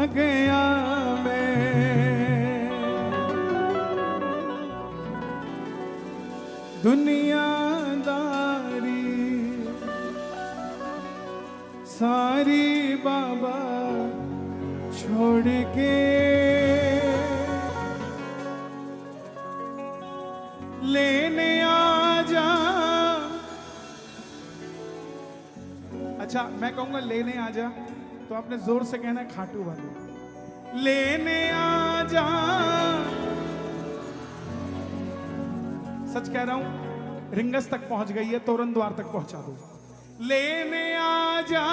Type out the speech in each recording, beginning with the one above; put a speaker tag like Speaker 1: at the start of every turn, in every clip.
Speaker 1: गया मैं दुनियादारी सारी बाबा छोड़ के लेने आ जा। अच्छा मैं कहूंगा लेने आ जा तो आपने जोर से कहना है खाटू वाले लेने आ जा। सच कह रहा हूं रिंगस तक पहुंच गई है, तोरण द्वार तक पहुंचा दो। लेने आ जा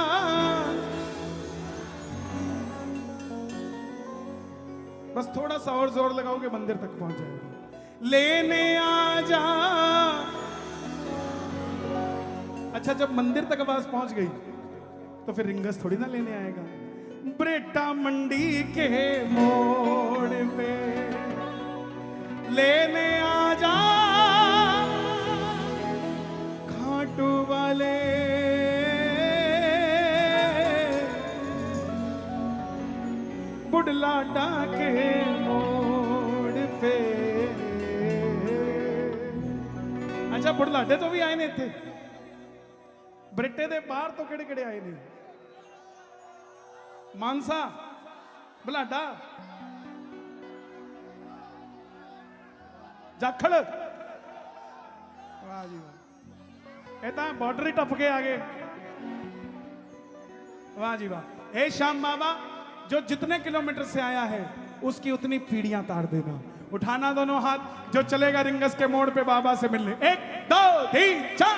Speaker 1: बस थोड़ा सा और जोर लगाओगे मंदिर तक पहुंच जाएगा। लेने आ जा। अच्छा जब मंदिर तक आवाज पहुंच गई तो फिर रिंगस थोड़ी ना लेने आएगा। ब्रेटा मंडी के मोड़ पे लेने आ जा खाटू वाले बुढ़लाडा के मोड़ पे। अच्छा बुढ़लाडे तो भी आए नहीं थे, ब्रिटे दे बाहर तो केड़े केड़े आए नहीं। मानसा बुढ़लाडा जाखड़ वाह जी वाह, बॉर्डर ही टप के आगे। वाह जी वाह। हे श्याम बाबा जो जितने किलोमीटर से आया है उसकी उतनी पीढ़ियां तार देना। उठाना दोनों हाथ जो चलेगा रिंगस के मोड़ पे बाबा से मिलने। 1 2 3 4।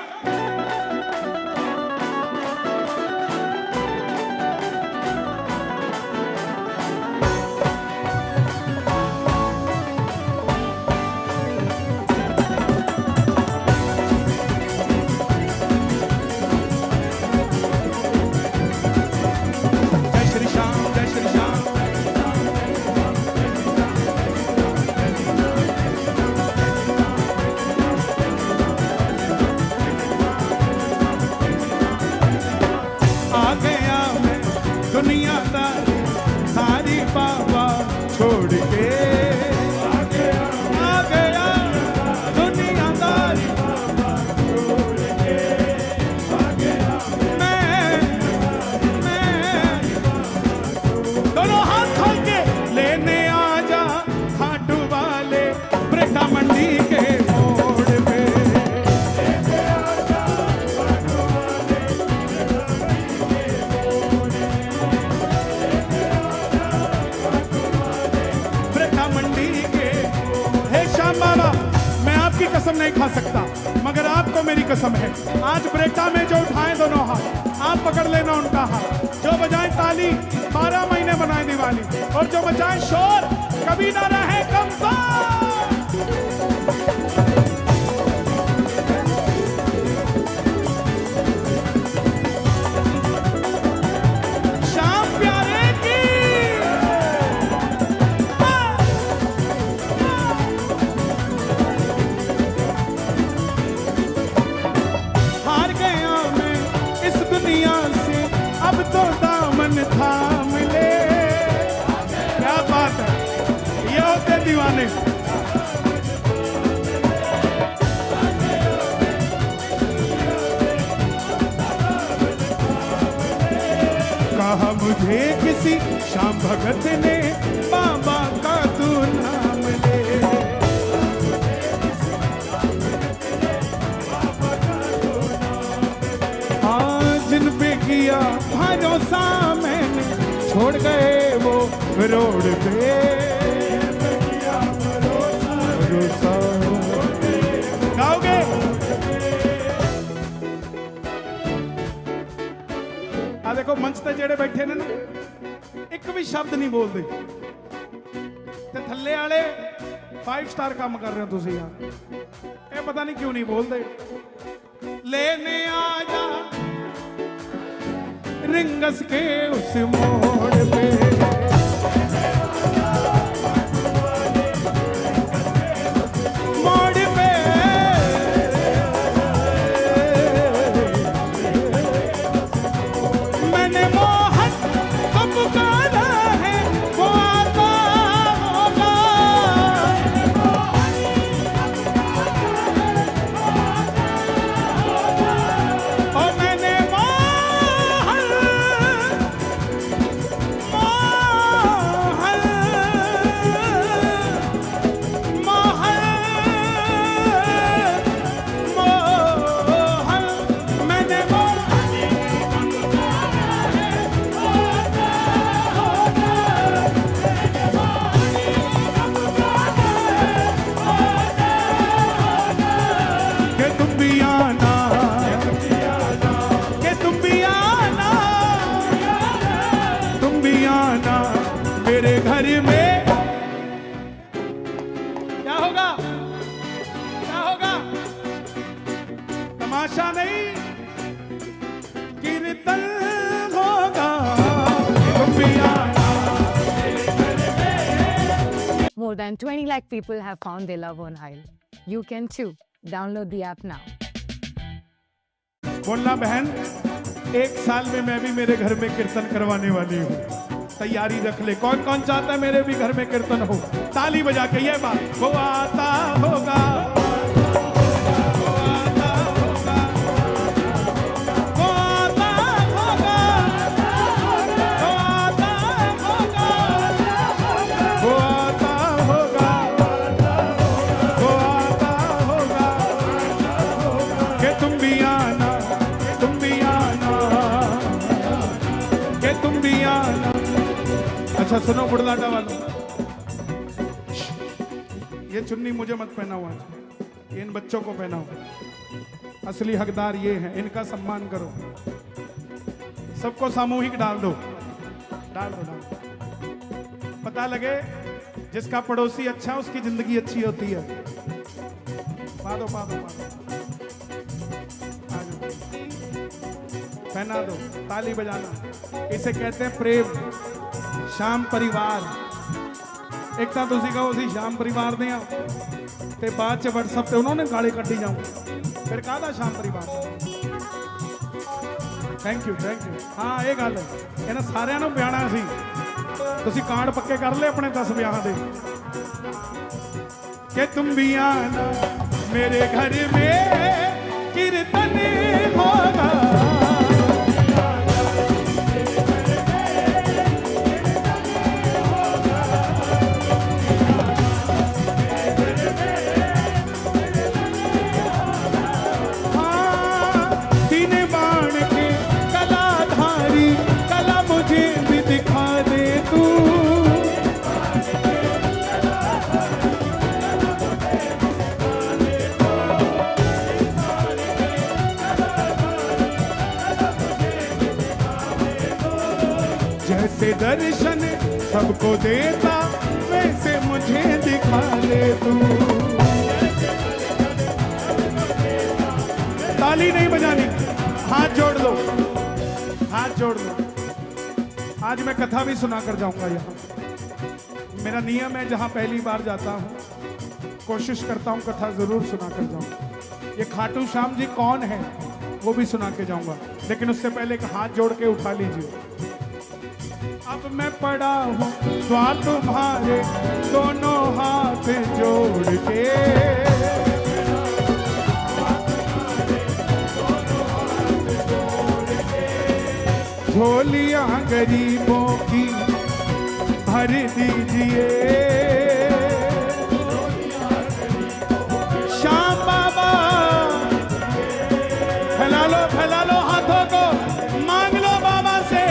Speaker 1: दुनियादारी सारी बाबा छोड़ के आ गया दुनियादारी बाबा छोड़ के आ गया। मैं दोनों हाथ खोल के लेने आ जा खाटू वाले ब्रेटा मंडी के मोड़ पे। लेने आ जा खाटू वाले बाबा मैं आपकी कसम नहीं खा सकता मगर आपको मेरी कसम है। आज ब्रेटा में जो उठाए दोनों हाथ आप पकड़ लेना उनका हाथ। जो बजाए ताली 12 महीने बनाए दिवाली और जो बजाए शोर कभी ना रहे कमजोर। अब तो दामन थाम ले। क्या बात है, ये होते दीवाने। कहा मुझे किसी श्याम भगत ने बाबा का तू नाम ले। जिन पे किया भरोसा मैंने छोड़ गए वो रोड पे किया भरोसा। गाओगे? आ देखो मंच ते जेड़े बैठे ने ना एक भी शब्द नहीं बोलते ते थल्ले वाले 5 स्टार काम कर रहे हो तुसी यार। ये पता नहीं क्यों नहीं बोलते। लेने आ जा रिंगस के उस मोड़ पे। मोड़ पे मैंने मोहन को पुकारा है नहीं, कीर्तन होगा, तुम भी आना।
Speaker 2: More than 20 lakh people have found their love on Aisle. You can too. Download the app now.
Speaker 1: बोलना बहन, एक साल में मैं भी मेरे घर में कीर्तन करवाने वाली हूँ, तैयारी रख ले। कौन कौन चाहता है मेरे भी घर में कीर्तन हो? ताली बजा के ये बात, वो आता होगा, वो आता होगा, वो आता होगा, वो आता होगा, वो आता होगा, वो आता होगा, कि तुम भी आना, तुम भी आना, कि तुम भी आना। अच्छा सुनो बुढ़लाटा वालों, ये चुन्नी मुझे मत पहनाओ आज, ये इन बच्चों को पहनाओ। असली हकदार ये हैं, इनका सम्मान करो। सबको सामूहिक डाल दो, डाल दो, डाल दो। पता लगे जिसका पड़ोसी अच्छा है उसकी जिंदगी अच्छी होती है। पा दो, पा दो, पा दो, आ जाओ, पहना दो, ताली बजाना। इसे कहते हैं प्रेम। शाम परिवार एक ਤਾਂ ਤੁਸੀਂ ਕਹੋ ਅਸੀਂ ਸ਼ਾਮ ਪਰਿਵਾਰ ਦੇ ਆ ਤੇ ਬਾਅਦ ਚ WhatsApp ਤੇ ਉਹਨਾਂ ਨੇ ਗਾਲੇ ਕੱਢੀ ਜਾਓ, ਫਿਰ ਕਾਹਦਾ ਸ਼ਾਮ ਪਰਿਵਾਰ। Thank you, thank you. ਹਾਂ ਇਹ ਗੱਲ ਇਹਨਾਂ ਸਾਰਿਆਂ ਨੂੰ ਪਿਆਣਾ ਸੀ, ਤੁਸੀਂ ਕਾਰਡ ਪੱਕੇ ਕਰ ਲਏ ਆਪਣੇ 10 ਵਿਆਹਾਂ ਦੇ। ਕਿ ਤੁਮ ਵੀ ਆਨਾ ਮੇਰੇ ਘਰ में कीर्तन होगा, जैसे दर्शन सबको देता वैसे मुझे दिखा दे तू। ताली नहीं बजानी, हाथ जोड़ दो, हाथ जोड़ दो। आज मैं कथा भी सुना कर जाऊंगा यहाँ। मेरा नियम है जहाँ पहली बार जाता हूँ कोशिश करता हूँ कथा जरूर सुना कर जाऊँ। ये खाटू श्याम जी कौन है वो भी सुना के जाऊंगा, लेकिन उससे पहले एक हाथ जोड़ के उठा लीजिए। अब मैं पड़ा हूँ द्वार तुम्हारे दोनों हाथ जोड़ के, झोलियां गरीबों की भर दीजिए। श्याम बाबा फैला लो हाथों को, मांग लो बाबा से,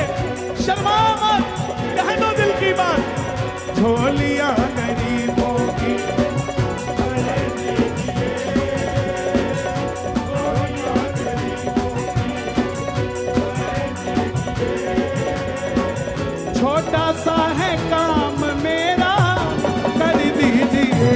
Speaker 1: शर्मा मत, कह दो दिल की बात। झोलियां गरीबों की छोटा सा है काम मेरा कर दीजिए।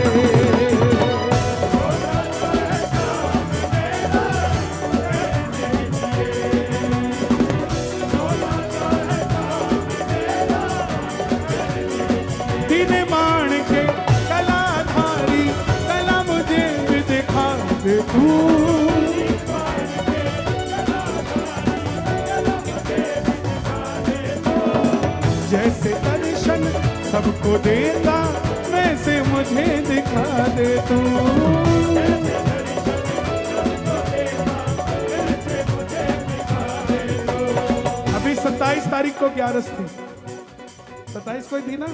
Speaker 1: दिन मान के कलाधारी कला मुझे भी दिखा दे तू। जैसे दर्शन सबको देता वैसे मुझे दिखा दे तू। अभी 27 तारीख को 11 थी, 27 को ही थी ना,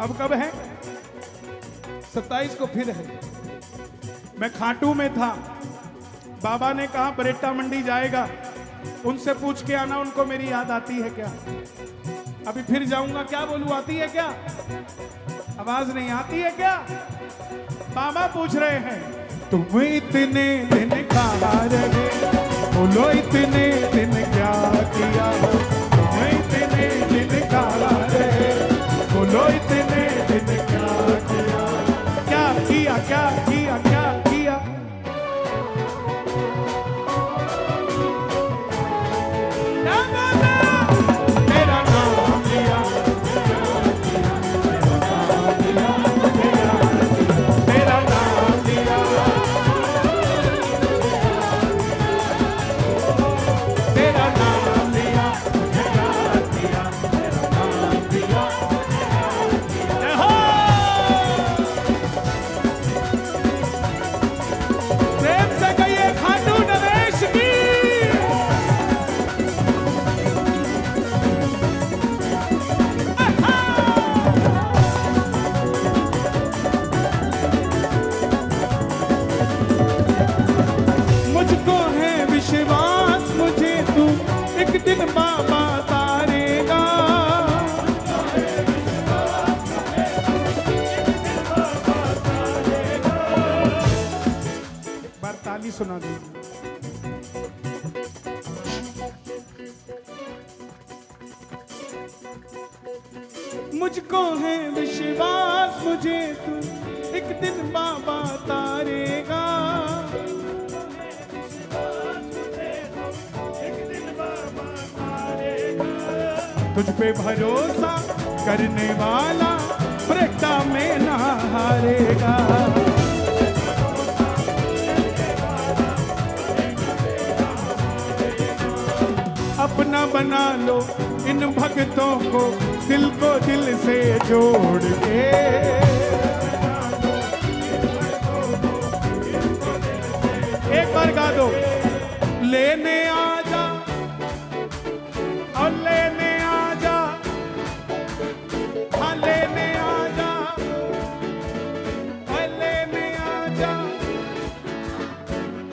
Speaker 1: अब कब है? 27 को फिर है। मैं खाटू में था, बाबा ने कहा बरेटा मंडी जाएगा, उनसे पूछ के आना उनको मेरी याद आती है क्या। अभी फिर जाऊंगा, क्या बोलूं, आती है क्या? आवाज नहीं आती है क्या? बाबा पूछ रहे हैं तुम इतने दिन कहाँ रहे, बोलो इतने दिन क्या किया, तुम इतने दिन कहाँ रहे, बोलो इतने दिन क्या किया, क्या किया, क्या किया, क्या किया। मुझको है विश्वास मुझे तू एक दिन बाबा तारेगा। तुझ पे भरोसा करने वाला ब्रेटा में ना हारेगा। अपना बना लो इन भक्तों को दिल को दिल से जोड़ के। एक बार गा दो। लेने आजा और लेने आजा, हाँ लेने आजा और लेने आजा,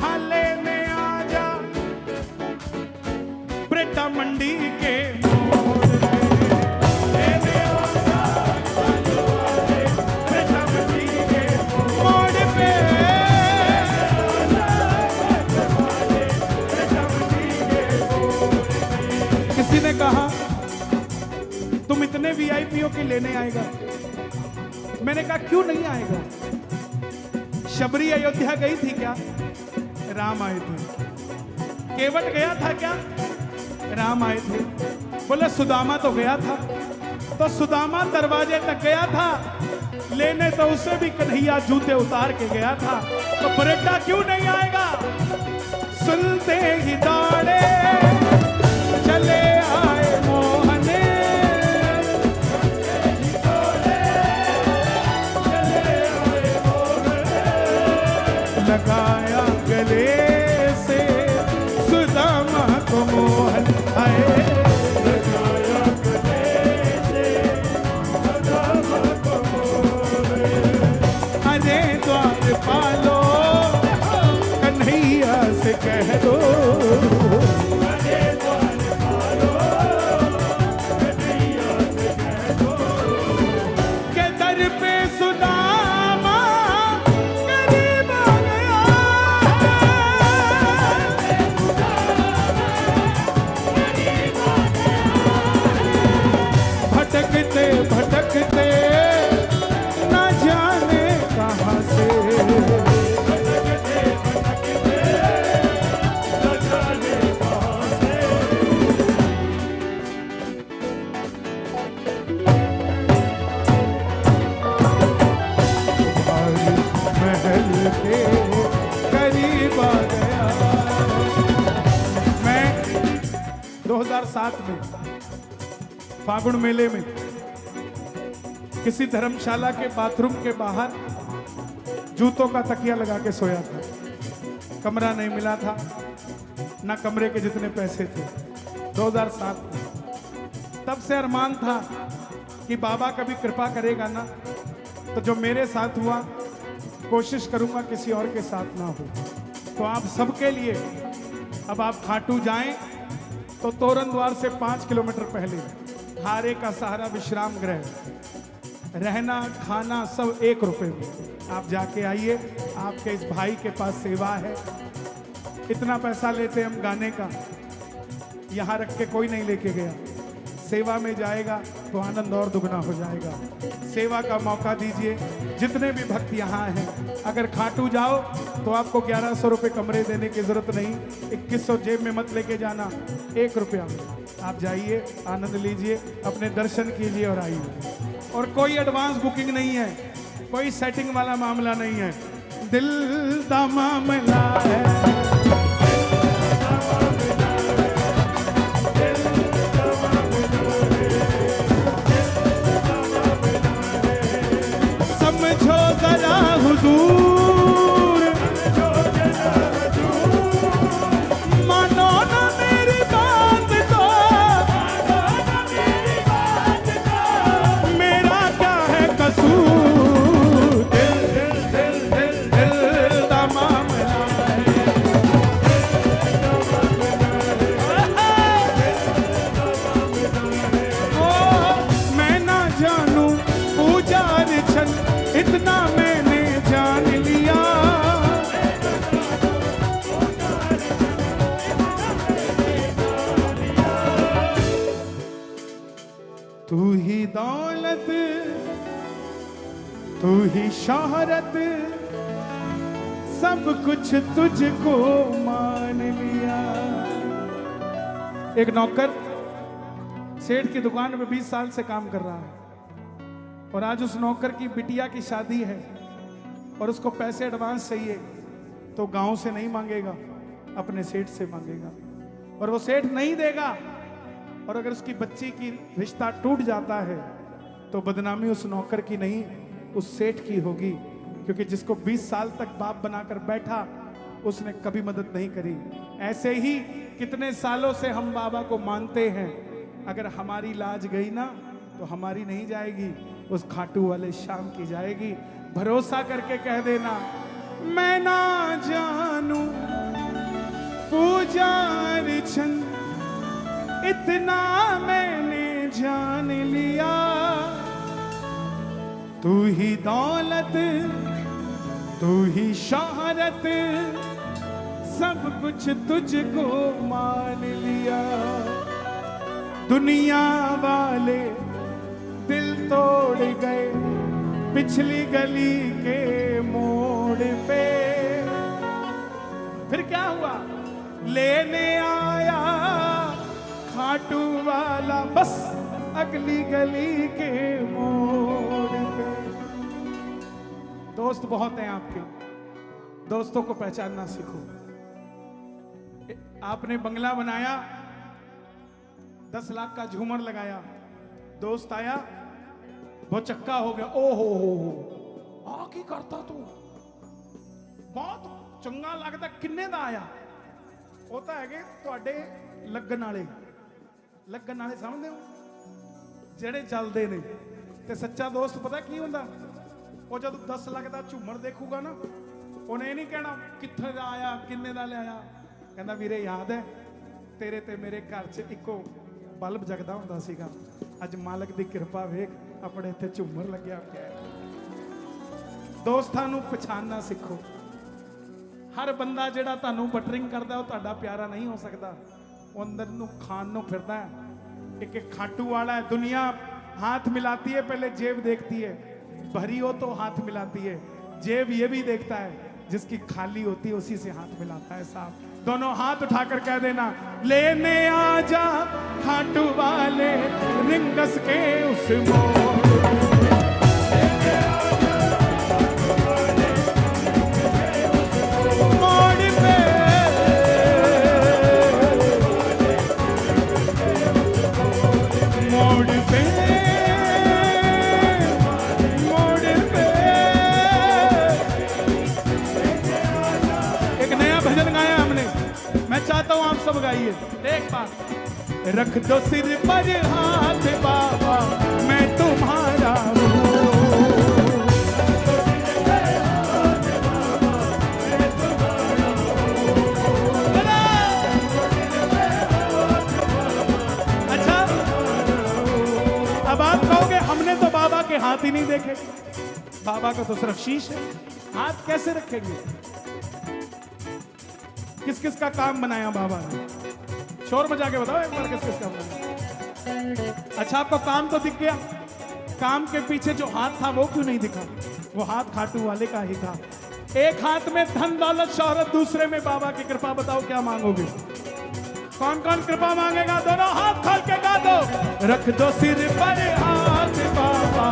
Speaker 1: हाँ लेने आजा ब्रेटा मंडी के मोड़ पे। लेने आजा ब्रेटा मंडी के मोड़ पे। किसी ने कहा तुम इतने वीआईपीओ के लेने आएगा। मैंने कहा क्यों नहीं आएगा। शबरी अयोध्या गई थी क्या? राम आए थे। केवट गया था क्या? राम आए थे। बोले सुदामा तो गया था। तो सुदामा दरवाजे तक गया था लेने, तो उसे भी कन्हैया जूते उतार के गया था। तो ब्रेटा क्यों नहीं आएगा? सुनते ही दौड़े चले आए मोहने, लगाया गले से सुदामा को मोहन। आए लगाया गले से सुदामा को मोहन। अरे द्वार पालो कन्हैया से कह दो। भटकते न जाने कहां से, न जाने कहां से। महल के करीब आ गया। मैं 2007 में फागुन मेले में किसी धर्मशाला के बाथरूम के बाहर जूतों का तकिया लगा के सोया था। कमरा नहीं मिला था, ना कमरे के जितने पैसे थे। 2007 में तब से अरमान था कि बाबा कभी कृपा करेगा ना, तो जो मेरे साथ हुआ कोशिश करूंगा किसी और के साथ ना हो। तो आप सबके लिए अब आप खाटू जाएं तो तोरण द्वार से 5 किलोमीटर पहले हारे का सहारा विश्राम गृह, रहना खाना सब 1 रुपए में। आप जाके आइए, आपके इस भाई के पास सेवा है। इतना पैसा लेते हम गाने का, यहाँ रख के कोई नहीं लेके गया। सेवा में जाएगा तो आनंद और दुगना हो जाएगा। सेवा का मौका दीजिए। जितने भी भक्त यहाँ हैं, अगर खाटू जाओ तो आपको 1100 रुपये कमरे देने की जरूरत नहीं। 2100 जेब में मत लेके जाना, 1 रुपया आप जाइए, आनंद लीजिए, अपने दर्शन कीजिए और आइए। और कोई एडवांस बुकिंग नहीं है, कोई सेटिंग वाला मामला नहीं है, दिल दा मामला है। समझो जरा हुजूर, मानो ना मेरी बात को, मेरा क्या है कसूर। दिल दा मामला है। तू ही दौलत, तू ही शोहरत, सब कुछ तुझको मान लिया। एक नौकर सेठ की दुकान में 20 साल से काम कर रहा है और आज उस नौकर की बिटिया की शादी है और उसको पैसे एडवांस चाहिए, तो गांव से नहीं मांगेगा, अपने सेठ से मांगेगा और वो सेठ नहीं देगा। और अगर उसकी बच्ची की रिश्ता टूट जाता है तो बदनामी उस नौकर की नहीं, उस सेठ की होगी, क्योंकि जिसको 20 साल तक बाप बनाकर बैठा उसने कभी मदद नहीं करी। ऐसे ही कितने सालों से हम बाबा को मानते हैं, अगर हमारी लाज गई ना तो हमारी नहीं जाएगी, उस खाटू वाले श्याम की जाएगी। भरोसा करके कह देना, मैं ना जानू पूजा अर्चन, इतना मैंने जान लिया। तू ही दौलत, तू ही शोहरत, सब कुछ तुझको मान लिया। दुनिया वाले दिल तोड़ गए पिछली गली के मोड़ पे, फिर क्या हुआ? लेने आया खाटू वाला बस अगली गली के मोड़ पे। दोस्त बहुत हैं आपके, दोस्तों को पहचानना सीखो। आपने बंगला बनाया, 10 लाख का झूमर लगाया, दोस्त आया वो चक्का हो गया, ओ हो आ की करता तू, बहुत चंगा लगता, किन्ने दा आया? होता है कि ਤੁਹਾਡੇ ਲੱਗਣ ਵਾਲੇ ਸਮਝਦੇ ਹੋ, ਜਿਹੜੇ ਚੱਲਦੇ ਨੇ। ਤੇ ਸੱਚਾ ਦੋਸਤ ਪਤਾ ਕੀ ਹੁੰਦਾ? ਉਹ ਜਦੋਂ 10 ਲੱਖ ਦਾ ਝੂਮਰ ਦੇਖੂਗਾ ਨਾ, ਉਹਨੇ ਇਹ ਨਹੀਂ ਕਹਿਣਾ ਕਿੱਥੇ ਦਾ ਆਇਆ, ਕਿੰਨੇ ਦਾ ਲਿਆਇਆ। ਕਹਿੰਦਾ ਵੀਰੇ ਯਾਦ ਹੈ ਤੇਰੇ ਤੇ ਮੇਰੇ ਘਰ 'ਚ ਇੱਕੋ ਬਲਬ ਜਗਦਾ ਹੁੰਦਾ ਸੀਗਾ, ਅੱਜ ਮਾਲਕ ਦੀ ਕਿਰਪਾ ਵੇਖ ਆਪਣੇ ਇੱਥੇ ਝੂਮਰ ਲੱਗਿਆ ਪਿਆ ਹੈ। ਦੋਸਤਾਂ ਨੂੰ ਪਛਾਣਨਾ ਸਿੱਖੋ। ਹਰ ਬੰਦਾ ਜਿਹੜਾ ਤੁਹਾਨੂੰ ਬਟਰਿੰਗ ਕਰਦਾ ਉਹ ਤੁਹਾਡਾ ਪਿਆਰਾ ਨਹੀਂ ਹੋ ਸਕਦਾ, ਉਹ ਅੰਦਰ ਨੂੰ ਖਾਣ ਨੂੰ ਫਿਰਦਾ ਹੈ। एक खाटू वाला है, दुनिया हाथ मिलाती है, पहले जेब देखती है, भरी हो तो हाथ मिलाती है, जेब ये भी देखता है, जिसकी खाली होती है उसी से हाथ मिलाता है। साहब दोनों हाथ उठाकर कह देना, लेने आजा खाटू वाले रिंगस के उस मोड़ पे। चाहता हूं आप सब गाइए एक बार। रख दो सिर पर हाथ बाबा मैं तुम्हारा हूँ, अच्छा अब आप कहोगे हमने तो बाबा के हाथ ही नहीं देखे। बाबा का तो सिर्फ शीश है, हाथ कैसे रखेंगे? किस किस का काम बनाया बाबा ने? शोर मचा के बताओ एक बार किस किस का बनाया। अच्छा आपको काम तो दिख गया, काम के पीछे जो हाथ था वो क्यों नहीं दिखा? वो हाथ खाटू वाले का ही था। एक हाथ में धन दौलत शोहरत, दूसरे में बाबा की कृपा। बताओ क्या मांगोगे? कौन कौन कृपा मांगेगा? दोनों हाथ खोल के गा दो। रख दो सिर पर हाथ बाबा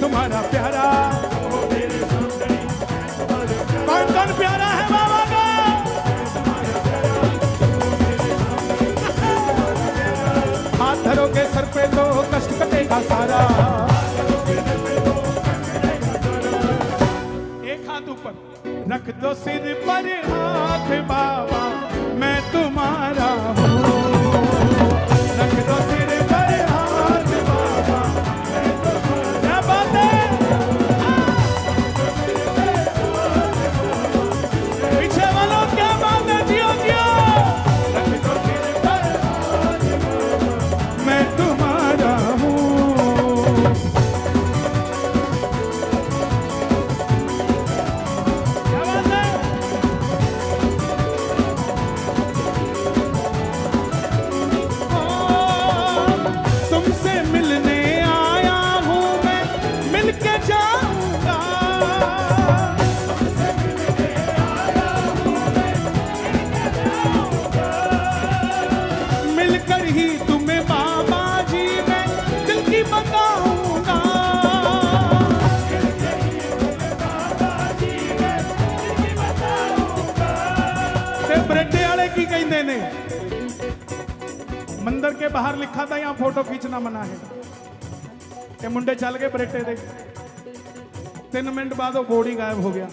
Speaker 1: तुम्हारा प्यारा। कौन कौन प्यारा है बाबा का? हाथ धरोगे सर पे तो कष्ट कटेगा सारा, बताऊंगा। ते बरेटे वाले की कहते ने, मंदिर के बाहर लिखा था यहाँ फोटो खींचना मना है। ये मुंडे चल गए बरेटे दे, 3 मिनट बाद वो बोर्ड ही गायब हो गया।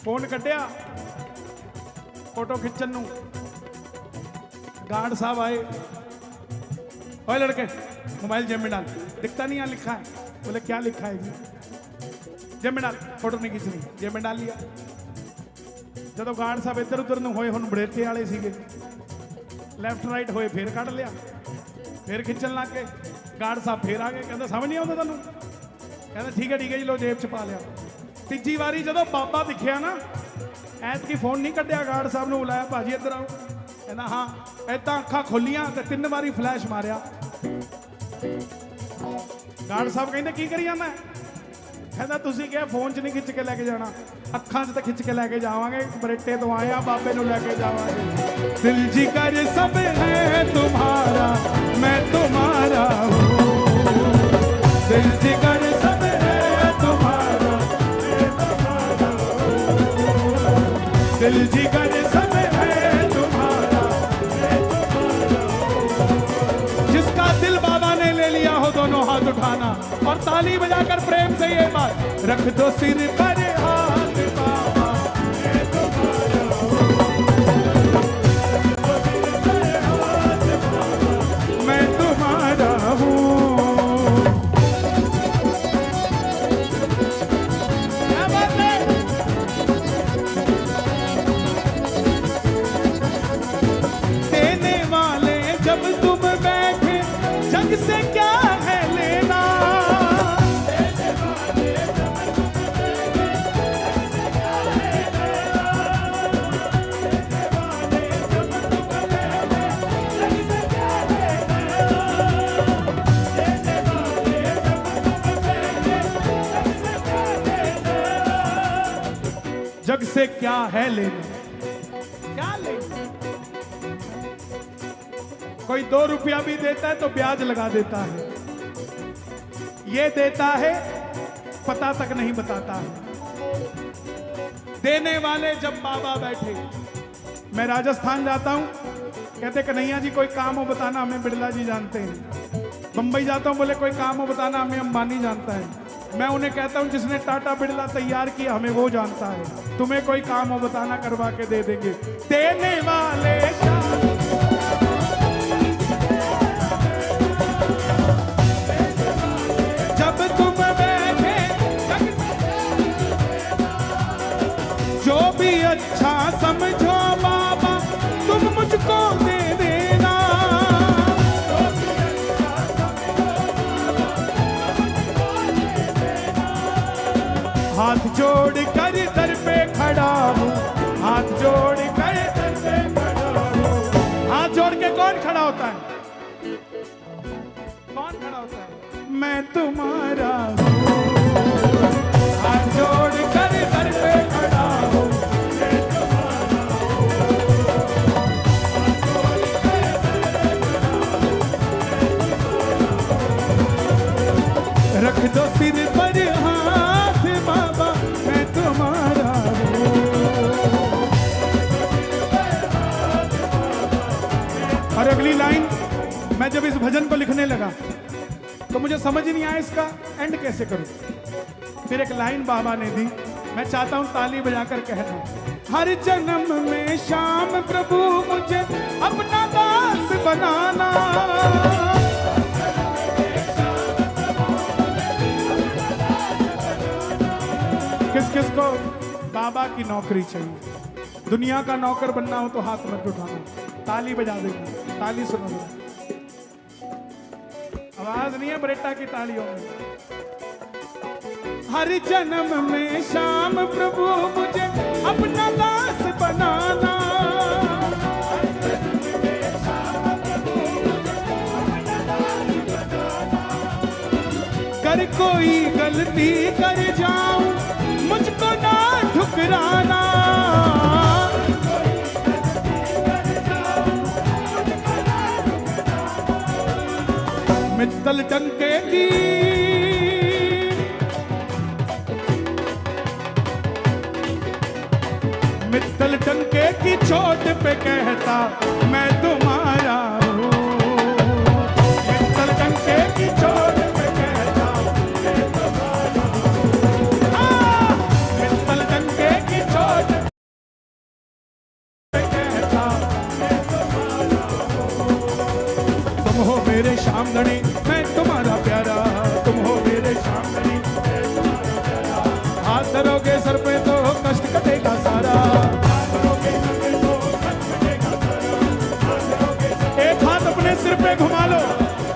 Speaker 1: फोन कटिया फोटो खिंचन नू, गार्ड साहब आए, ओए लड़के मोबाइल जेब में डाल, दिखता नहीं यहाँ लिखा है। बोले क्या लिखा है जी? जेब में डाल, फोटो नहीं खींचनी। जेब में डाल लिया। ਜਦੋਂ ਗਾਰਡ ਸਾਹਿਬ ਇੱਧਰ ਉੱਧਰ ਨੂੰ ਹੋਏ, ਹੁਣ ਬੜੇਟੇ ਵਾਲੇ ਸੀਗੇ, ਲੈਫਟ ਰਾਈਟ ਹੋਏ, ਫੇਰ ਕੱਢ ਲਿਆ, ਫੇਰ ਖਿੱਚਣ ਲੱਗ ਗਏ। ਗਾਰਡ ਸਾਹਿਬ ਫੇਰ ਆ ਗਏ, ਕਹਿੰਦਾ ਸਮਝ ਨਹੀਂ ਆਉਂਦਾ ਤੁਹਾਨੂੰ? ਕਹਿੰਦਾ ਠੀਕ ਹੈ ਜੀ, ਲੋ ਜੇਬ 'ਚ ਪਾ ਲਿਆ। ਤੀਜੀ ਵਾਰੀ ਜਦੋਂ ਬਾਬਾ ਦਿਖਿਆ ਨਾ, ਐਤਕੀ ਫੋਨ ਨਹੀਂ ਕੱਢਿਆ, ਗਾਰਡ ਸਾਹਿਬ ਨੂੰ ਬੁਲਾਇਆ, ਭਾਜੀ ਇੱਧਰ ਆਓ। ਕਹਿੰਦਾ ਹਾਂ। ਏਦਾਂ ਅੱਖਾਂ ਖੋਲੀਆਂ ਤੇ 3 ਵਾਰੀ ਫਲੈਸ਼ ਮਾਰਿਆ। ਗਾਰਡ ਸਾਹਿਬ ਕਹਿੰਦੇ ਕੀ ਕਰੀ ਜਾਂਦਾ? ਕਹਿੰਦਾ ਤੁਸੀਂ ਕਿਹਾ ਫੋਨ 'ਚ ਨਹੀਂ ਖਿੱਚ ਕੇ ਲੈ ਕੇ ਜਾਣਾ, ਅੱਖਾਂ 'ਚ ਤਾਂ ਖਿੱਚ ਕੇ ਲੈ ਕੇ ਜਾਵਾਂਗੇ। ਬਰੇਟੇ ਤੋਂ ਆਏ ਆ, ਬਾਬੇ ਨੂੰ ਲੈ ਕੇ ਜਾਵਾਂਗੇ। ਦਿਲ ਜਿਗਰ ਸਭ ਹੈ ਤੁਮਾਰਾ, ਮੈਂ ਤੁਮਾਰਾ ਹੂੰ। ਦਿਲ ਜਿਗਰ ਸਭ ਹੈ ਤੁਮਾਰਾ, ਮੈਂ ਤੁਮਾਰਾ ਹੂੰ। ਦਿਲ ਜਿਗਰ ਸਭ ਹੈ ਤੁਮਾਰਾ, मैं तुम्हारा हूं। जिसका दिल बाबा ने ले लिया हो, दोनों हाथ उठाना और ताली बजाकर प्रेम से ये बात, रख दो सिर पर हाथ बाबा, मैं तुम्हारा हूं। मैं तुम्हारा हूं। क्या बात है? देने वाले जब तुम बैठे, जग से क्या है लेना? जग से क्या है लेना? क्या लेना? कोई 2 रुपया भी देता है तो ब्याज लगा देता है। ये देता है, पता तक नहीं बताता है। देने वाले जब बाबा बैठे, मैं राजस्थान जाता हूं, कहते कन्हैया जी कोई काम हो बताना, हमें बिरला जी जानते हैं। बंबई जाता हूं, बोले कोई काम हो बताना, हमें अंबानी जानता है। मैं उन्हें कहता हूं जिसने टाटा बिरला तैयार किया, हमें वो जानता है। तुम्हें कोई काम हो बताना, करवा के दे देंगे। देने वाले जब तुम बैठे, जो भी अच्छा समझो बाबा, तुम मुझको दे देना। हाथ जोड़ कर दर पे खड़ा हूँ, हाथ जोड़ कर दर पे खड़ा हूँ। हाथ जोड़ के कौन खड़ा होता है? कौन खड़ा होता है? मैं तुम्हारा हूँ। हाथ जोड़ कर दर पे खड़ा हूँ, मैं तुम्हारा हूँ। रख दो सिर पर हाथ बाबा, मैं तुम्हारा हूँ। और अगली लाइन, मैं जब इस भजन को लिखने लगा तो मुझे समझ नहीं आया इसका एंड कैसे करूं। फिर एक लाइन बाबा ने दी, मैं चाहता हूं ताली बजाकर कहना। हर जन्म में शाम प्रभु मुझे अपना दास बनाना। किस किस को बाबा की नौकरी चाहिए? दुनिया का नौकर बनना हो तो हाथ मत उठाना, ताली बजा देना। ताली सुनो, आवाज नहीं है बरेटा की तालियों में। हर जन्म में शाम प्रभु मुझे अपना दास बनाना। कर कोई गलती कर जाऊं, मुझको ना ठुकराना। मित्तल टंके की मित्तल टंके की चोट पे कहता मैं तुम्हारा हूँ। मित्तल टंके की चोट पे कहता मैं तुम्हारा हूँ। मित्तल टंके की चोट पे कहता मैं तुम्हारा हूँ। तुम हो मेरे श्यामधनी मैं तुम्हारा प्यारा, तुम हो मेरे श्यामधनी मैं तुम्हारा प्यारा। हाथ धरोगे सर पे तो कष्ट कटेगा सारा। एक हाथ अपने सिर पे घुमा लो,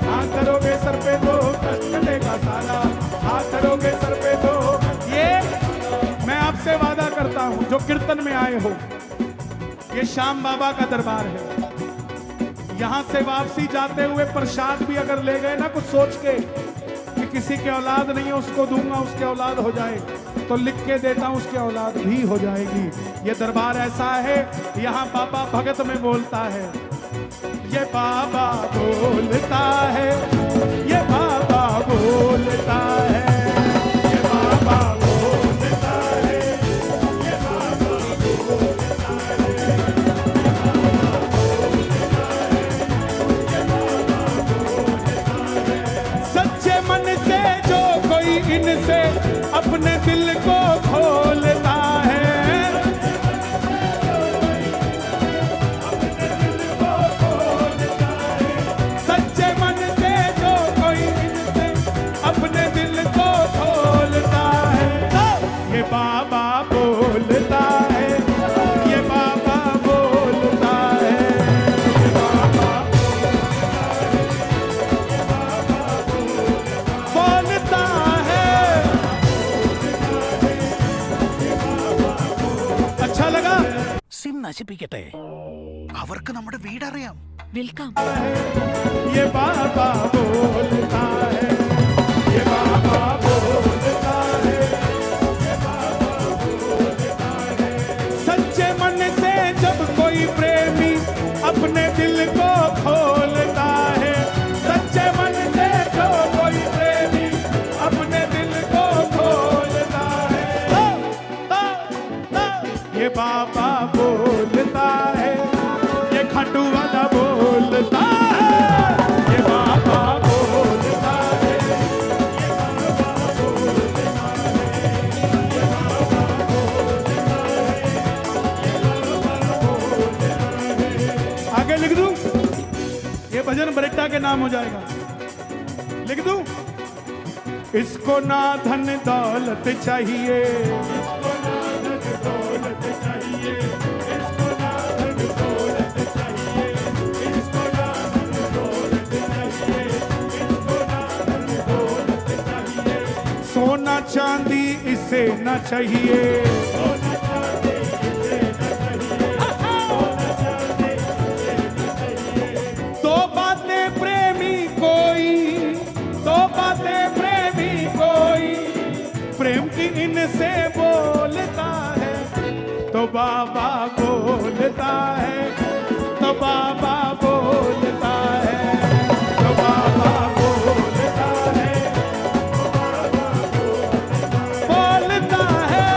Speaker 1: हाथ धरोगे सर पे तो कष्ट कटेगा सारा। हाथ धरोगे सर पे तो ये मैं आपसे वादा करता हूं, जो कीर्तन में आए हो, ये श्याम बाबा का दरबार है। यहां से वापसी जाते हुए प्रसाद भी अगर ले गए ना कुछ सोच के कि किसी के औलाद नहीं है उसको दूंगा, उसके औलाद हो जाए, तो लिख के देता हूं उसके औलाद भी हो जाएगी। ये दरबार ऐसा है, यहाँ बाबा भगत में बोलता है, ये बाबा बोलता है, ये बाबा बोलता है, ये बाबा बोलता है, ये बाबा बोलता है, सच्चे मन से जो कोई इनसे अपने दिल को खोलता है, सच्चे मन से जो कोई इनसे अपने दिल को खोलता है, ये बाबा बोलता है, ये बाबा बोलता है, ये बाबा बोलता है। अच्छा लगा?
Speaker 3: സിം നശിപ്പിക്കട്ടെ, അവർക്ക് നമ്മുടെ വീടറിയാം.
Speaker 4: വെൽക്കം.
Speaker 1: ये बाबा बोलता है, ये बाबा बोलता है, ये बाबा बोलता है। सच्चे मन से जब कोई प्रेमी अपने दिल को खोलता है, सच्चे मन से जो कोई प्रेमी अपने दिल को खोलता है, ये बाबा बोलता है, ये खंडू वाला बोलता है, ये बाबा बोलता है, ये बाबा बोलता है, ये बाबा बोलता है, ये बाबा बोलता है। आगे लिख दूं, ये भजन बरेटा के नाम हो जाएगा। लिख दूं, इसको ना धन दौलत चाहिए, इसको ना धन दौलत चाहिए, इसको ना धन दौलत चाहिए, इसको ना धन दौलत चाहिए, इसको ना धन दौलत चाहिए। सोना चांदी इसे न चाहिए, सोना चांदी इसे न चाहिए, सोना चांदी इसे न चाहिए। दो बातें प्रेमी कोई, दो बातें प्रेमी कोई प्रेम की इनसे बोलता है, तो बाबा बोलता है, तो बाबा बोलता है, तो बाबा बोलता है, तो बाबा बोलता है।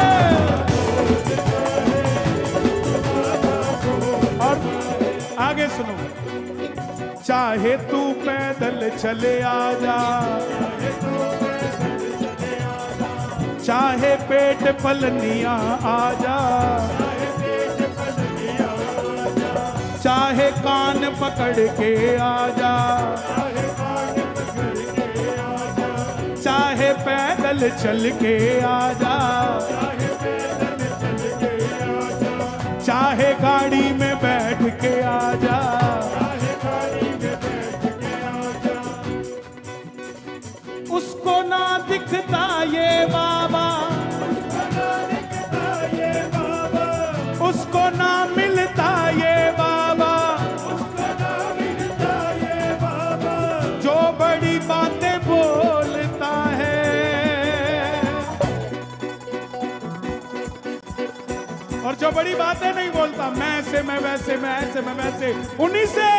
Speaker 1: और आगे सुनो, चाहे तू पैदल चले आजा, चाहे पेट पलनिया आजा, चाहे कान पकड़ के आजा, चाहे पैदल चल के आजा, चाहे गाड़ी में बैठ के आजा, उसको ना दिखता ये बाबा, उसको ना मिलता ये बाबा, जो बड़ी बातें बोलता है, और जो बड़ी बातें नहीं बोलता, मैं ऐसे मैं वैसे, मैं ऐसे मैं वैसे, उन्हीं से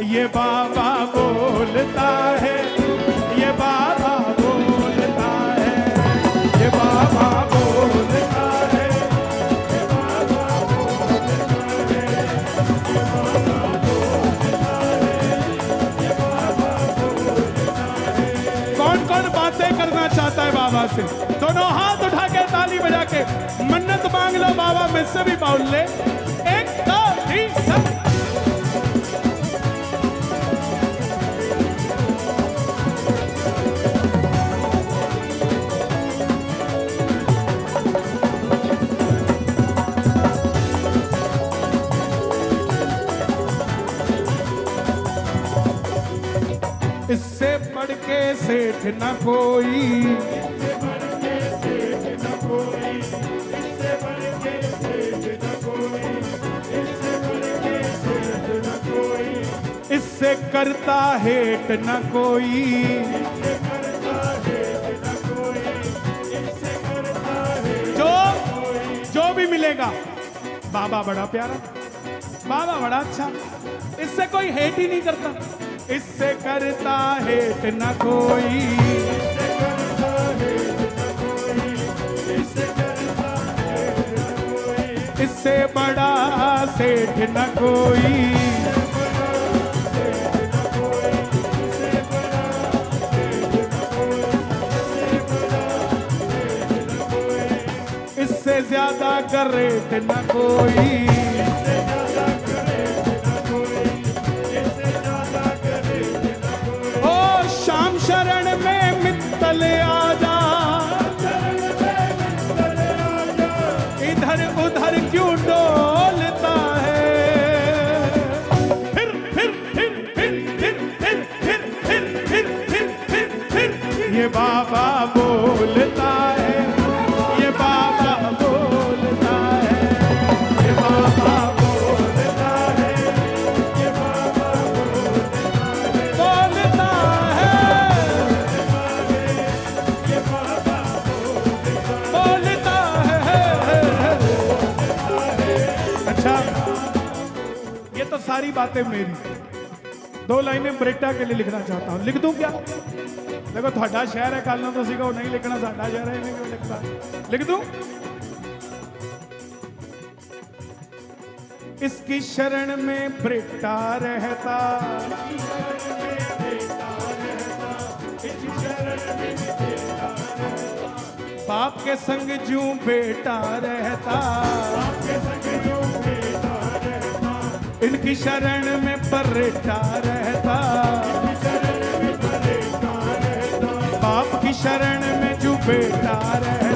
Speaker 1: ये बाबा बोलता है, बाबा से। दोनों हाथ उठा के ताली बजा के मन्नत मांग लो बाबा मुझसे भी बाउल ले। 1 2 3 4। इससे बढ़ के सेठ न कोई, इससे बढ़ के सेठ न कोई, इससे बढ़ के सेठ न कोई, इससे बढ़ के सेठ न कोई, इससे करता हेट न कोई, इससे करता हेट न कोई, इससे करता हेट जो भी मिलेगा बाबा बड़ा प्यारा, बाबा बड़ा अच्छा, इससे कोई हेट ही नहीं करता। इससे करता हेट न कोई, इससे करता हेट न कोई, इससे करता हेट न कोई, इससे बड़ा सेठ न कोई, इससे ज्यादा गरेट न कोई, शरण में मित्तल आजा, इधर उधर क्यों डोलता है, फिर फिर फिर फिर फिर फिर फिर फिर फिर फिर फिर फिर ये बाबा बोलता है, ये बाबा बोलता है, ये बाबा बोलता है, ये बाबा बोलता है। अच्छा, ये तो सारी बातें मेरी। 2 लाइनें ब्रेटा के लिए लिखना चाहता हूं, लिख दूं क्या? देखो थोड़ा शहर है, कल ना तो सीखो नहीं लिखना, साडा शहर है नहीं क्यों लिखता, लिख दूं। इसकी शरण में ब्रेटा रहता, बाप के संग जूं बेटा रहता, इनकी शरण में बरेटा रहता, बाप की शरण में जूं बेटा रहता।